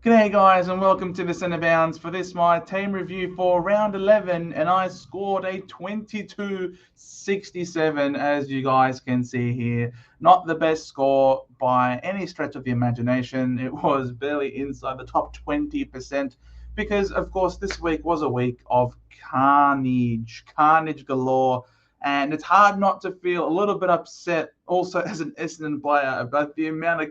G'day guys and welcome to the Centre Bounds. For this my team review for round 11 and I scored a 22-67 as you guys can see here. Not the best score by any stretch of the imagination. It was barely inside the top 20% because of course this week was a week of carnage galore. And it's hard not to feel a little bit upset also as an Essendon player about the amount of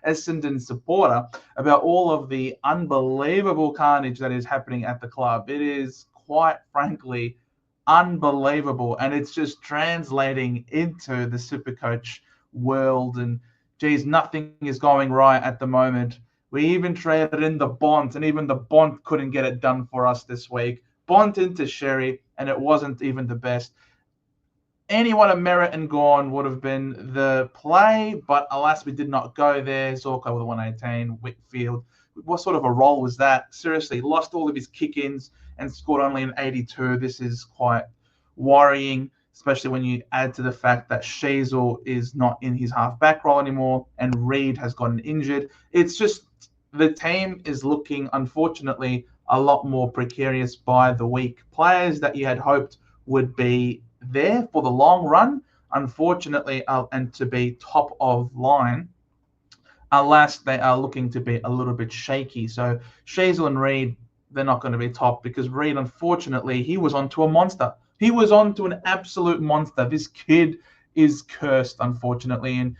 Essendon supporter about all of the unbelievable carnage that is happening at the club. It is quite frankly unbelievable, and it's just translating into the Supercoach world. And geez, nothing is going right at the moment. We even traded in the Bont, and even the Bont couldn't get it done for us this week. Bont into Sherry, and it wasn't even the best. Anyone of merit and Gorn would have been the play, but alas, we did not go there. Zorko with a 118, Whitfield. What sort of a role was that? Seriously, lost all of his kick-ins and scored only an 82. This is quite worrying, especially when you add to the fact that Sheasel is not in his half-back role anymore and Reed has gotten injured. It's just the team is looking, unfortunately, a lot more precarious by the week. Players that you had hoped would be there for the long run, unfortunately, and to be top of line, alas, they are looking to be a little bit shaky. So Sheasel and Reed, they're not going to be top because Reed, unfortunately, he was onto a monster. He was onto an absolute monster. This kid is cursed, unfortunately, and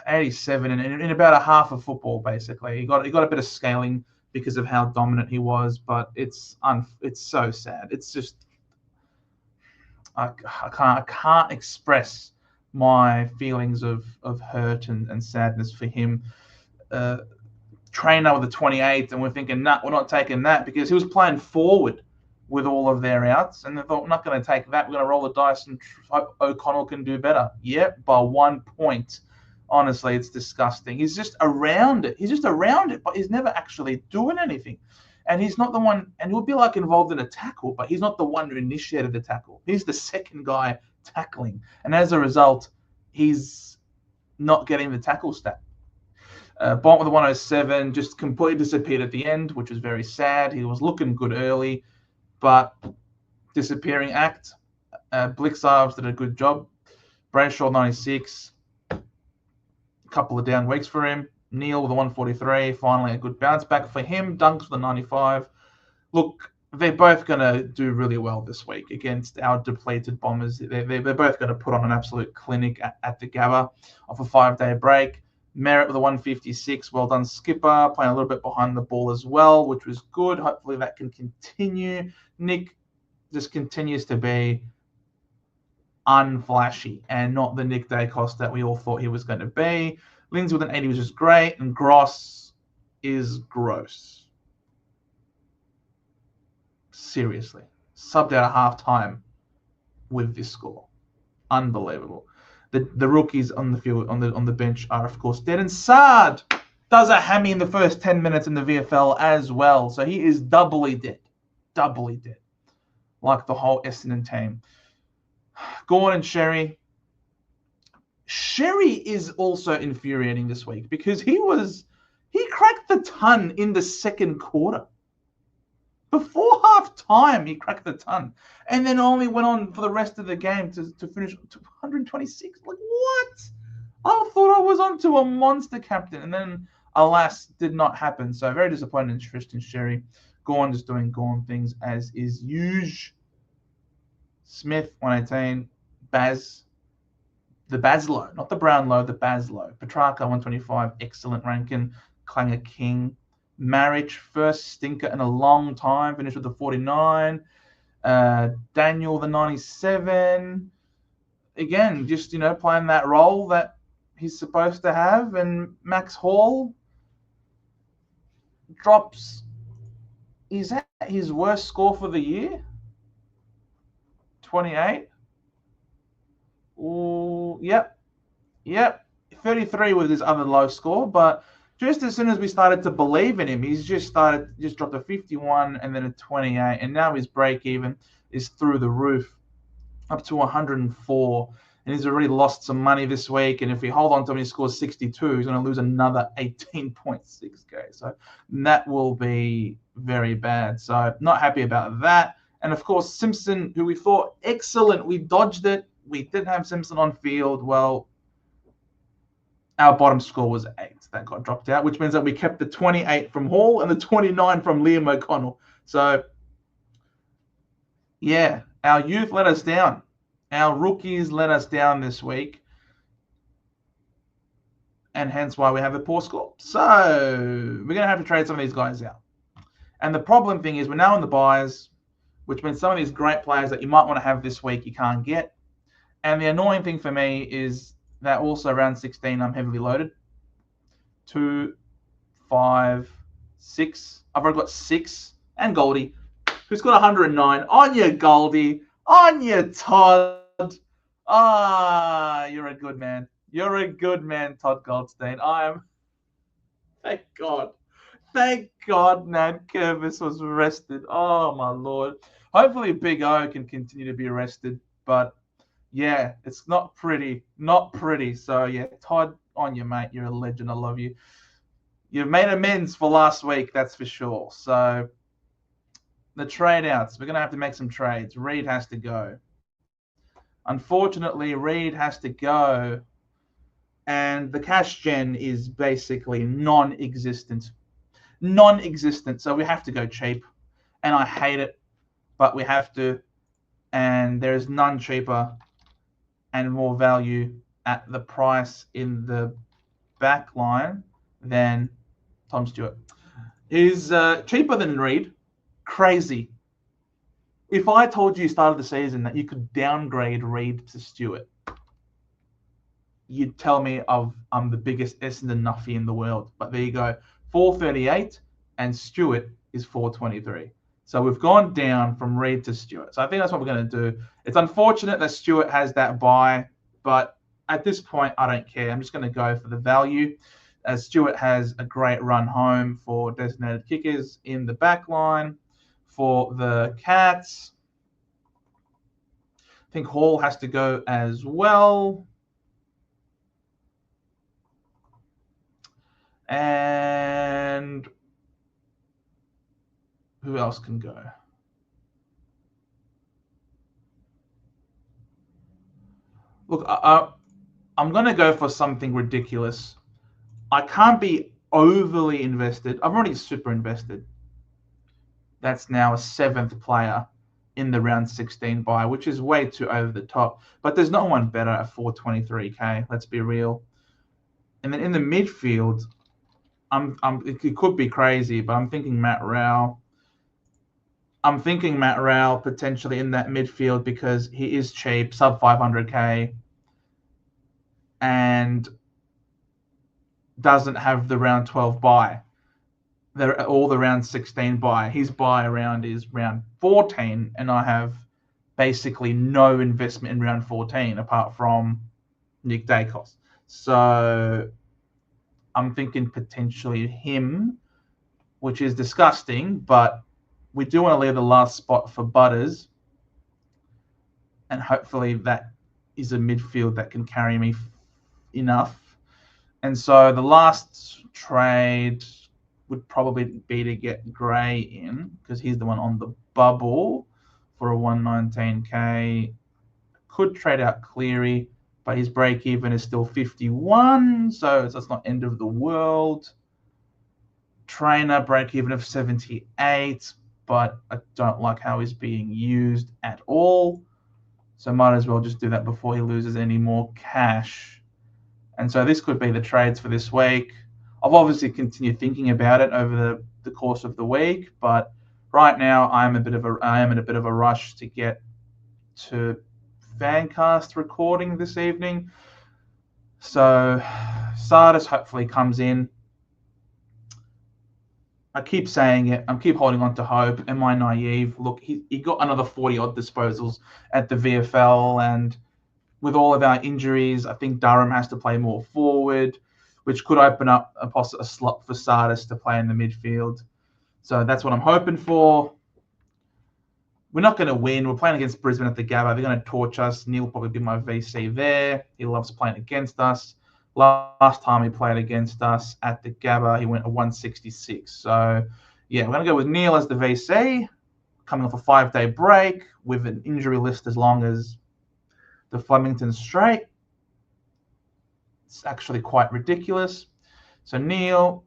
87 in about a half of football, basically. He got a bit of scaling because of how dominant he was, but it's so sad. It's just I can't express my feelings of hurt and sadness for him. Trainer with the 28, and we're thinking, nah, we're not taking that because he was playing forward with all of their outs, and they thought, we're not going to take that. We're going to roll the dice and O'Connell can do better. Yep, by 1 point. Honestly, it's disgusting. He's just around it. But he's never actually doing anything. And he's not the one, and he'll be like involved in a tackle, but he's not the one who initiated the tackle. He's the second guy tackling. And as a result, he's not getting the tackle stat. Bont with the 107 just completely disappeared at the end, which was very sad. He was looking good early, but disappearing act. Blixarves did a good job. Brayshaw 96. A couple of down weeks for him. Neil with a 143, finally a good bounce back for him. Dunks with a 95. Look, they're both going to do really well this week against our depleted Bombers. They're both going to put on an absolute clinic at the Gabba off a 5-day break. Merritt with a 156. Well done, Skipper. Playing a little bit behind the ball as well, which was good. Hopefully that can continue. Nick just continues to be unflashy and not the Nick Dacos that we all thought he was going to be. Lindsay with an 80 was just great, and Gross is gross. Seriously. Subbed out at half-time with this score. Unbelievable. The rookies on the field, on the bench are, of course, dead. And Saad does a hammy in the first 10 minutes in the VFL as well. So he is doubly dead. Doubly dead. Like the whole Essendon team. Gorn and Sherry. Sherry is also infuriating this week because he cracked the ton in the second quarter. Before half time, he cracked the ton. And then only went on for the rest of the game to finish to 126. Like, what? I thought I was onto a monster captain. And then, alas, did not happen. So very disappointed in Tristan Sherry. Gorn just doing Gorn things as is usual. Smith, 118. Baz. The Baslow, not the Brownlow, the Baslow. Petrarca, 125, excellent ranking. Clanger King. Marriage, first stinker in a long time, finished with the 49. Daniel, the 97. Again, just, playing that role that he's supposed to have. And Max Hall drops, is that his worst score for the year? 28. Ooh, yep. 33 was his other low score, but just as soon as we started to believe in him, he's just dropped a 51 and then a 28, and now his break even is through the roof, up to 104. and he's already lost some money this week. And if we hold on to him, he scores 62, he's going to lose another 18.6k. So that will be very bad. So not happy about that. And of course, Simpson, who we thought excellent, we dodged it. We didn't have Simpson on field. Well, our bottom score was 8. That got dropped out, which means that we kept the 28 from Hall and the 29 from Liam O'Connell. So, yeah, our youth let us down. Our rookies let us down this week. And hence why we have a poor score. So, we're going to have to trade some of these guys out. And the problem thing is we're now in the buys, which means some of these great players that you might want to have this week you can't get. And the annoying thing for me is that also round 16 I'm heavily loaded. 2, 5, 6. I've already got 6. And Goldie, who's got 109. On you, Goldie. On you, Todd. You're a good man. You're a good man, Todd Goldstein. Thank God. Thank God Nat Curvis was arrested. Oh, my Lord. Hopefully Big O can continue to be arrested. But, yeah, it's not pretty. Not pretty. So, yeah, Todd, on you, mate. You're a legend. I love you. You've made amends for last week, that's for sure. So, the trade-outs. We're going to have to make some trades. Reed has to go. Unfortunately, Reed has to go. And the cash gen is basically non-existent. Non-existent. So we have to go cheap. And I hate it. But we have to. And there is none cheaper and more value at the price in the back line than Tom Stewart. He's cheaper than Reed. Crazy. If I told you started the season that you could downgrade Reed to Stewart, you'd tell me I'm the biggest Essendon nuffy in the world. But there you go. 438 and Stewart is 423. So we've gone down from Reed to Stewart. So I think that's what we're going to do. It's unfortunate that Stewart has that buy, but at this point, I don't care. I'm just going to go for the value, as Stewart has a great run home for designated kickers in the back line. For the Cats, I think Hall has to go as well. And who else can go? Look, I'm going to go for something ridiculous. I can't be overly invested. I'm already super invested. That's now a 7th player in the round 16 buy, which is way too over the top. But there's no one better at 423k. Let's be real. And then in the midfield, it could be crazy, but I'm thinking Matt Rowell. I'm thinking Matt Rowell potentially in that midfield because he is cheap, sub 500k, and doesn't have the round 12 buy. All the round 16 buy. His buy round is round 14, and I have basically no investment in round 14 apart from Nick Dacos. So I'm thinking potentially him, which is disgusting, but we do want to leave the last spot for Butters, and hopefully that is a midfield that can carry me enough. And so the last trade would probably be to get Gray in, because he's the one on the bubble for a 119k. Could trade out Cleary, but his break even is still 51, so that's not end of the world. Trainer break even of 78, but I don't like how he's being used at all. So might as well just do that before he loses any more cash. And so this could be the trades for this week. I've obviously continued thinking about it over the course of the week, but right now I am in a bit of a rush to get to Fancast recording this evening. So Sardis hopefully comes in. I keep saying it. I keep holding on to hope. Am I naive? Look, he got another 40-odd disposals at the VFL, and with all of our injuries, I think Durham has to play more forward, which could open up a slot for Sardis to play in the midfield. So that's what I'm hoping for. we're not going to win. We're playing against Brisbane at the Gabba. They're going to torch us. Neil will probably be my VC there. He loves playing against us. Last time he played against us at the Gabba, he went a 166. So, yeah, we're going to go with Neil as the VC, coming off a 5-day break with an injury list as long as the Flemington Straight. It's actually quite ridiculous. So, Neil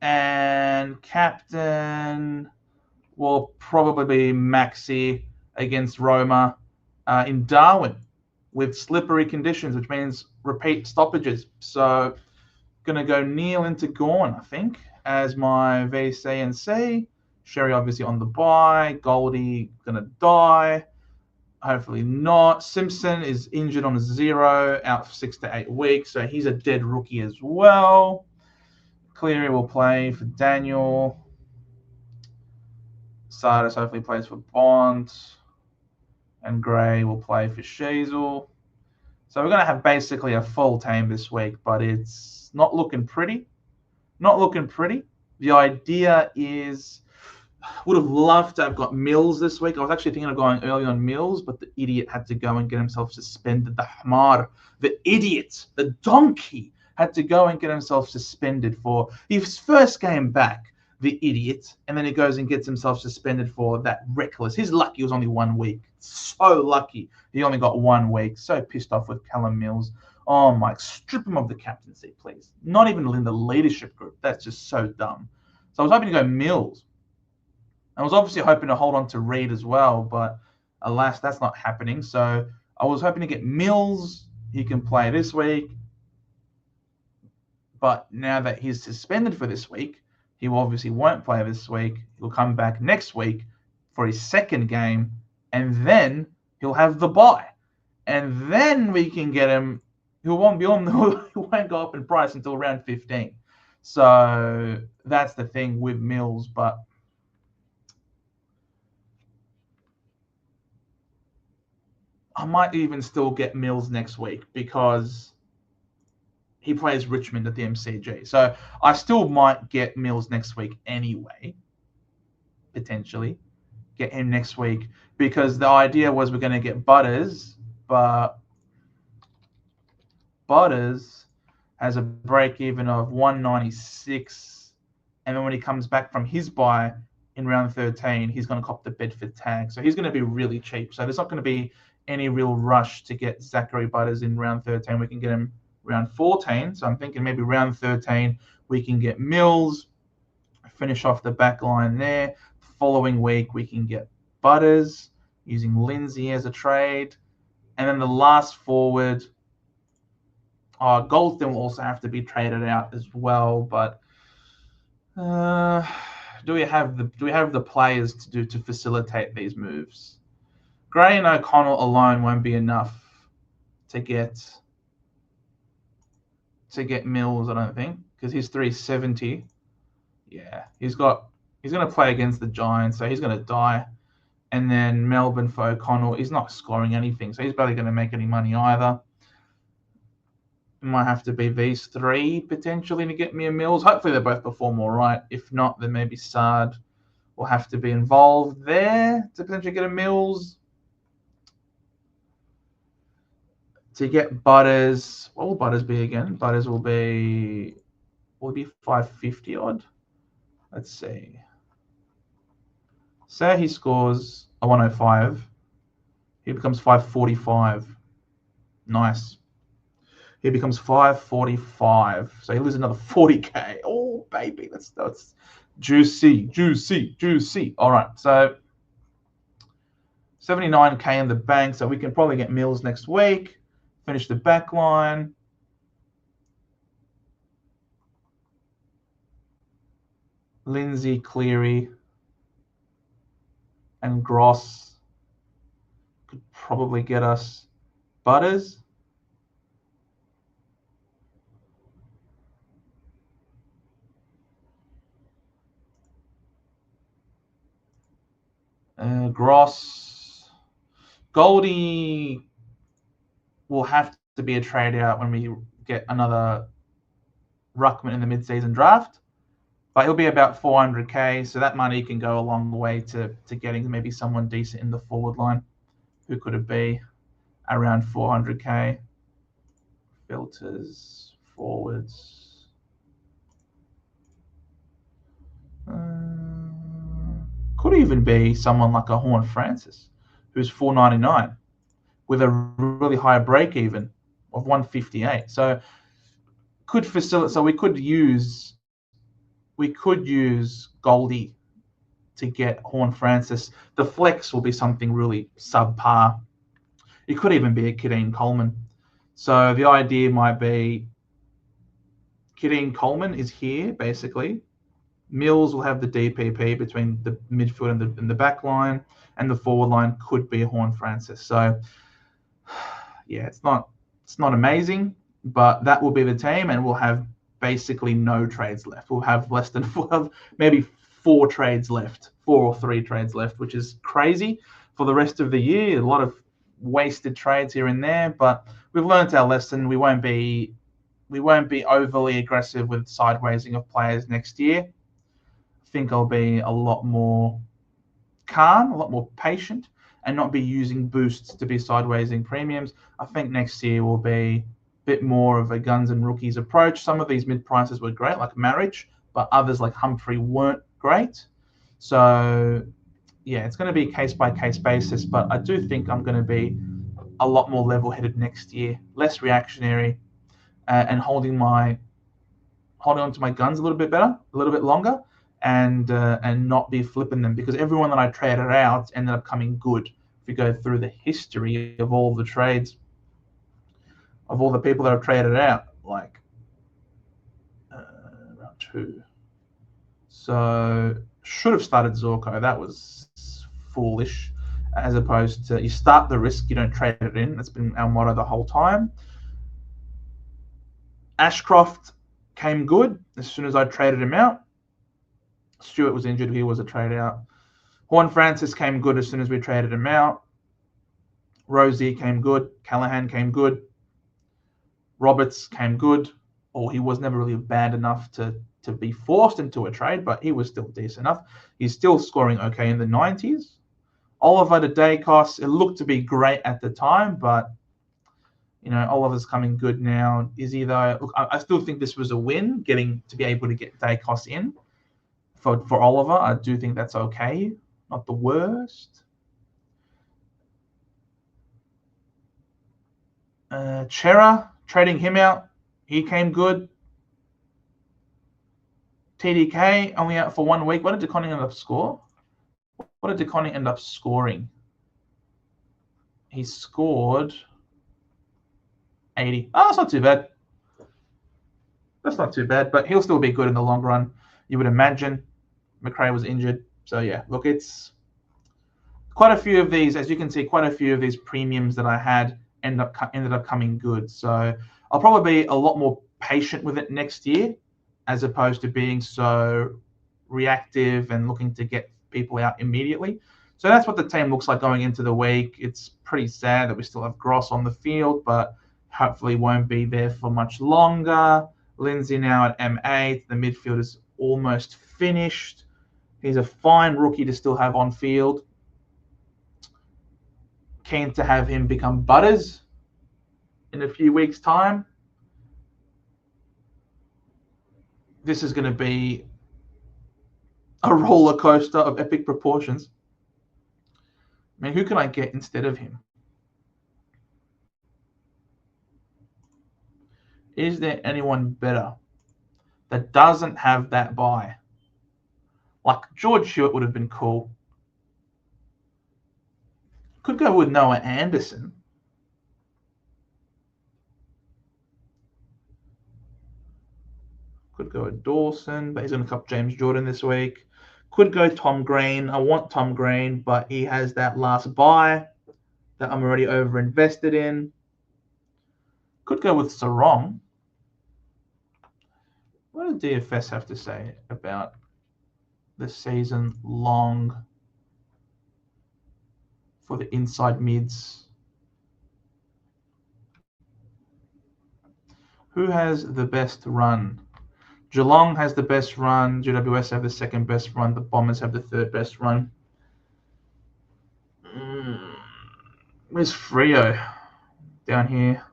and captain will probably be Maxi against Roma in Darwin with slippery conditions, which means repeat stoppages. So going to go Neil into Gorn, I think, as my VC and C. Sherry obviously on the bye. Goldie going to die. Hopefully not. Simpson is injured on a 0, out for 6 to 8 weeks. So he's a dead rookie as well. Cleary will play for Daniel. Sardis hopefully plays for Bond. And Gray will play for Sheasel. So we're going to have basically a full team this week, but it's not looking pretty. Not looking pretty. The idea is, would have loved to have got Mills this week. I was actually thinking of going early on Mills, but the idiot had to go and get himself suspended. The Hamar, the idiot, the donkey had to go and get himself suspended for his first game back. The idiot, and then he goes and gets himself suspended for that reckless. He's lucky it was only 1 week. So lucky he only got 1 week. So pissed off with Callum Mills. Oh my, strip him of the captaincy, please. Not even in the leadership group. That's just so dumb. So I was hoping to go Mills. I was obviously hoping to hold on to Reed as well, but alas, that's not happening. So I was hoping to get Mills. He can play this week. But now that he's suspended for this week, he obviously won't play this week. He'll come back next week for his second game, and then he'll have the bye. And then we can get him. He won't go up in price until round 15. So that's the thing with Mills. But I might even still get Mills next week because he plays Richmond at the MCG. So I still might get Mills next week anyway, potentially. Get him next week because the idea was we're going to get Butters, but Butters has a break-even of 196, and then when he comes back from his bye in round 13, he's going to cop the Bedford tag. So he's going to be really cheap. So there's not going to be any real rush to get Zachary Butters in round 13. We can get him round 14. So I'm thinking maybe round 13 we can get Mills, finish off the back line there. The following week we can get Butters using Lindsay as a trade. And then the last forward, Goldston will also have to be traded out as well. But do we have the players to facilitate these moves? Gray and O'Connell alone won't be enough to get Mills, I don't think, because he's 370. Yeah, he's going to play against the Giants, so he's going to die. And then Melbourne for O'Connell, he's not scoring anything, so he's barely going to make any money either. It might have to be these three potentially to get me a Mills. Hopefully they both perform all right. If not, then maybe Sard will have to be involved there to potentially get a Mills. To get Butters, what will Butters be again? Butters will be 550 odd. Let's see. Say he scores a 105. He becomes 545. Nice. He becomes 545. So he loses another 40k. Oh, baby. That's juicy. All right. So 79k in the bank. So we can probably get Mills next week. Finish the back line. Lindsay, Cleary, and Gross could probably get us Butters. Gross. Goldie will have to be a trade out when we get another ruckman in the mid-season draft. But he'll be about 400k, so that money can go a long way to getting maybe someone decent in the forward line. Who could it be? Around 400k. Filters, forwards. Could even be someone like a Horn Francis, who's 499 with a really high break even of 158. So could facilitate. So we could use Goldie to get Horn Francis. The flex will be something really subpar. It could even be a Kadeen Coleman. So the idea might be Kadeen Coleman is here basically. Mills will have the DPP between the midfield and the back line, and the forward line could be Horn Francis. So yeah, it's not amazing, but that will be the team, and we'll have basically no trades left. We'll have maybe 4 trades left, 4 or 3 trades left, which is crazy for the rest of the year. A lot of wasted trades here and there, but we've learned our lesson. We won't be overly aggressive with sidewaysing of players next year. I think I'll be a lot more calm, a lot more patient, and not be using boosts to be sidewaysing premiums. I think next year will be a bit more of a guns and rookies approach. Some of these mid prices were great, like Marriage, but others like Humphrey weren't great. So yeah, it's going to be a case by case basis, but I do think I'm going to be a lot more level headed next year, less reactionary, and holding on to my guns a little bit better, a little bit longer, and not be flipping them, because everyone that I traded out ended up coming good. If we go through the history of all the trades, of all the people that I've traded out, like round 2. So should have started Zorko. That was foolish. As opposed to, you start the risk, you don't trade it in. That's been our motto the whole time. Ashcroft came good as soon as I traded him out. Stewart was injured. He was a trade out. Horn Francis came good as soon as we traded him out. Rosie came good. Callahan came good. Roberts came good. Or he was never really bad enough to be forced into a trade, but he was still decent enough. He's still scoring okay in the 90s. Oliver to Dacos, it looked to be great at the time, but Oliver's coming good now. Izzy, though, look, I still think this was a win, getting to be able to get Dacos in for Oliver. I do think that's okay, not the worst. Chera, trading him out, he came good. TDK only out for 1 week. What did DeConning end up score? What did DeConning end up scoring? He scored 80. Oh, that's not too bad. That's not too bad, but he'll still be good in the long run, you would imagine. McRae was injured. So yeah, look, it's quite a few of these, as you can see, quite a few of these premiums that I had ended up coming good. So I'll probably be a lot more patient with it next year, as opposed to being so reactive and looking to get people out immediately. So that's what the team looks like going into the week. It's pretty sad that we still have Gross on the field, but hopefully won't be there for much longer. Lindsay now at M8. The midfield is almost finished. He's a fine rookie to still have on field. Keen to have him become Butters in a few weeks' time. This is going to be a roller coaster of epic proportions. I mean, who can I get instead of him? Is there anyone better that doesn't have that buy? Like George Stewart would have been cool. Could go with Noah Anderson. Could go with Dawson, but he's going to cup James Jordan this week. Could go Tom Green. I want Tom Green, but he has that last buy that I'm already over invested in. Could go with Sarong. What does DFS have to say about the season long for the inside mids? Who has the best run? Geelong has the best run. GWS have the second best run. The Bombers have the third best run. Where's Freo? Down here.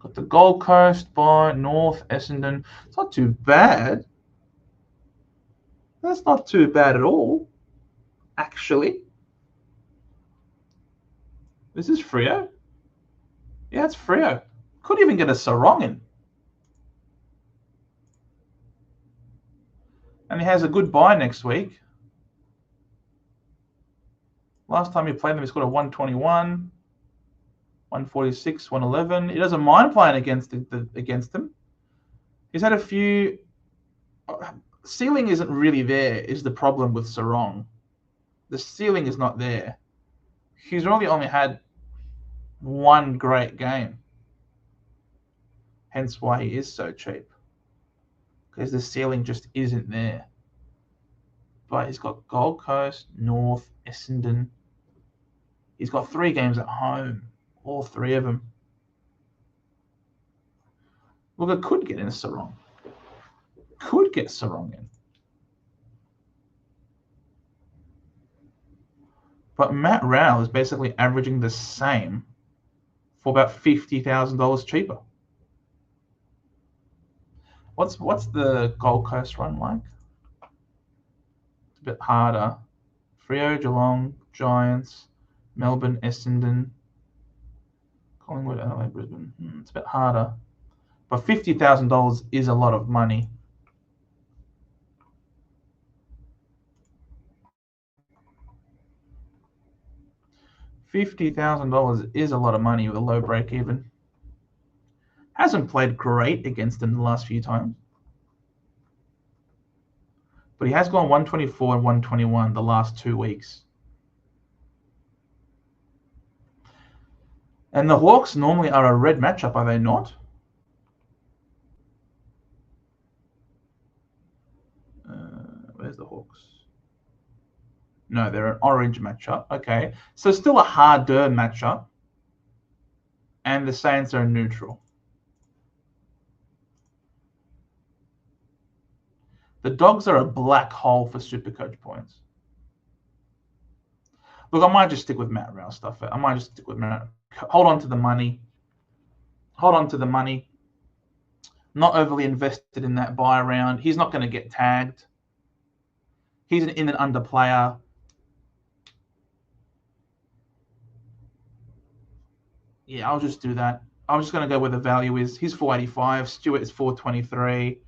Got the Gold Coast, by North, Essendon. It's not too bad. That's not too bad at all, actually. This is Freo. Yeah, it's Freo. Could even get a Sarong in. And he has a good bye next week. Last time he played them, he scored a 121, 146, 111. He doesn't mind playing against them. He's had a few. Ceiling isn't really there, is the problem with Sarong. The ceiling is not there. He's really only had one great game. Hence why he is so cheap. Because the ceiling just isn't there. But he's got Gold Coast, North, Essendon. He's got 3 games at home. All 3 of them. Look, I could get in a Sarong. Could get Sarong in. But Matt Rowell is basically averaging the same for about $50,000 cheaper. What's the Gold Coast run like? It's a bit harder. Freo, Geelong, Giants, Melbourne, Essendon, Collingwood, Adelaide, Brisbane. It's a bit harder. But $50,000 is a lot of money. $50,000 is a lot of money with a low break even. Hasn't played great against them the last few times. But he has gone 124 and 121 the last 2 weeks. And the Hawks normally are a red matchup, are they not? Where's the Hawks? No, they're an orange matchup. Okay. So still a harder matchup. And the Saints are neutral. The Dogs are a black hole for Supercoach points. Look, I might just stick with Matt Rowell stuff. I might just stick with Matt. Hold on to the money. Hold on to the money. Not overly invested in that buy round. He's not going to get tagged. He's an in and under player. Yeah, I'll just do that. I'm just going to go where the value is. He's 485. Stewart is 423.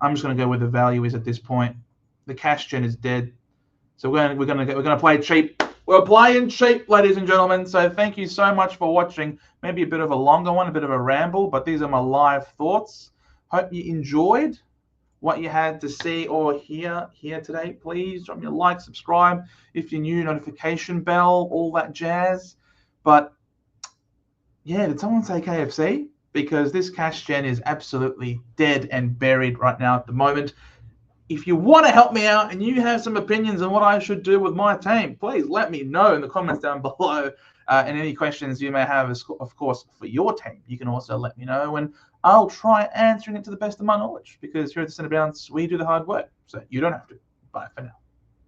I'm just going to go where the value is at this point. The cash gen is dead. So we're going to play cheap. We're playing cheap, ladies and gentlemen. So thank you so much for watching. Maybe a bit of a longer one, a bit of a ramble, but these are my live thoughts. Hope you enjoyed what you had to see or hear here today. Please drop me a like, subscribe if you're new, notification bell, all that jazz. But yeah, did someone say KFC? Because this cash gen is absolutely dead and buried right now at the moment. If you want to help me out and you have some opinions on what I should do with my team, please let me know in the comments down below. And any questions you may have, of course, for your team, you can also let me know. And I'll try answering it to the best of my knowledge. Because here at the Centre Bounce, we do the hard work. So you don't have to. Bye for now.